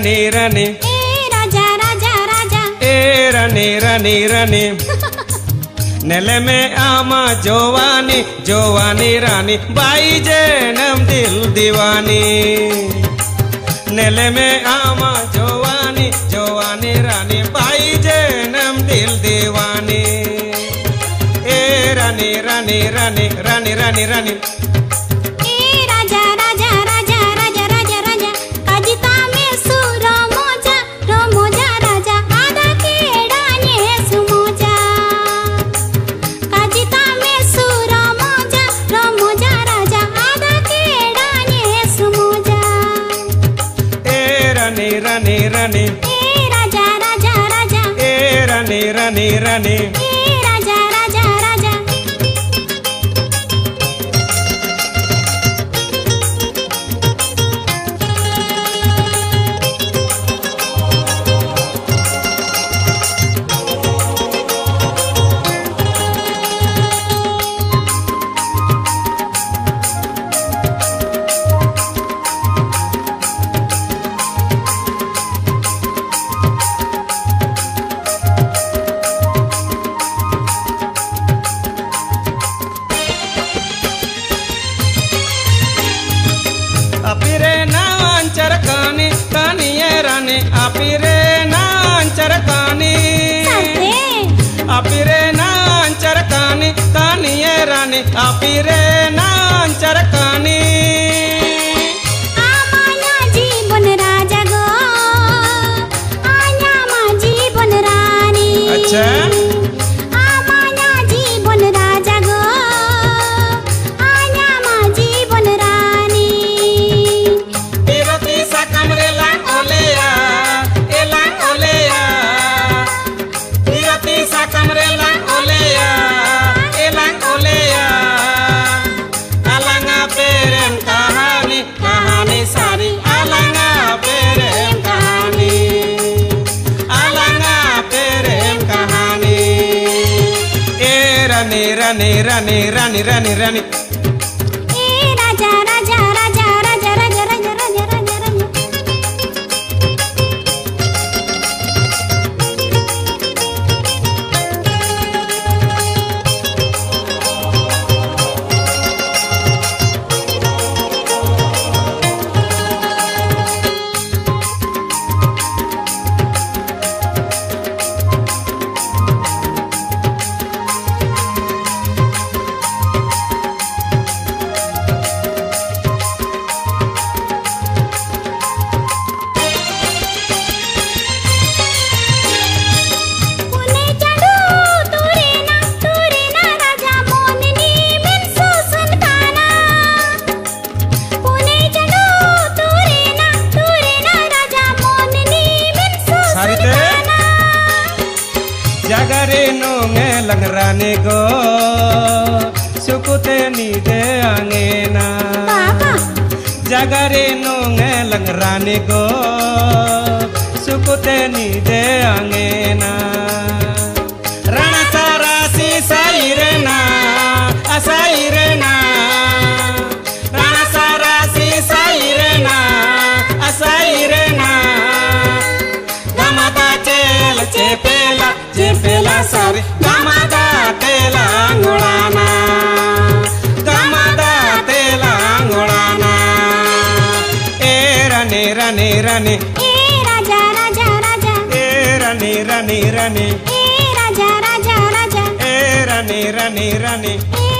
रानी रानी ए राजा राजा राजा ए रानी रानी रानी नेले में आमा जोवानी जोवानी रानी बाई जनम दिल दीवानी नेले में आमा जोवानी जोवानी रानी बाई जनम दिल दीवानी ए रानी रानी रानी रानी रानी रानी ए राजा राजा राजा राजा राजा राजा काजिता में सुरो मोजा राजा आदा केडाने सुमोजा काजिता में सुरो मोजा राजा आदा केडाने सुमोजा ए रानी रानी रानी ए राजा राजा राजा ए रानी रानी रानी ए राजा राजा राजा अपिरे नांचर कानी कानी ये रानी अपिरे नांचर कानी साथे अपिरे नांचर कानी कानी ये रानी अपिरे नांचर कानी आमाया जीवन राजा गो आया मा जीवन रानी अच्छा आमाया जीवन राजा गो आया मा जीवन रानी इरती सा कमरे लांग ओलेया इरती सा कमरे लांग ओलेया अलंगा प्रेम कहानी कहानी सारी अलंगा प्रेम कहानी अलंगा प्रेम कहानी ए रानी रानी रानी रानी रानी रानी ए राजा राजा राजा राजा राजा राजा राजा राजा राजा पुणे चढू तुरे ना राजा मोननी बिन सुसन काना पुणे चढू तुरे ना राजा मोननी बिन सुसन सारिते? काना जगरे नोंगे लंगराने गो सुकुते नीदे आंगेना बाबा जगरे नोंगे लंगराने गो सुकुते नीदे आंगेना रणा सारासी साइरेना असाइरेना रणा सारासी साइरेना असाइरेना गमता चेल चेपेला सारी गमता तेला अंगुड़ाना गमता तेला अंगुड़ाना ए रानी रानी रानी ए राजा राजा राजा ए रानी रानी रानी ए राजा राजा राजा ए रानी रानी रानी ए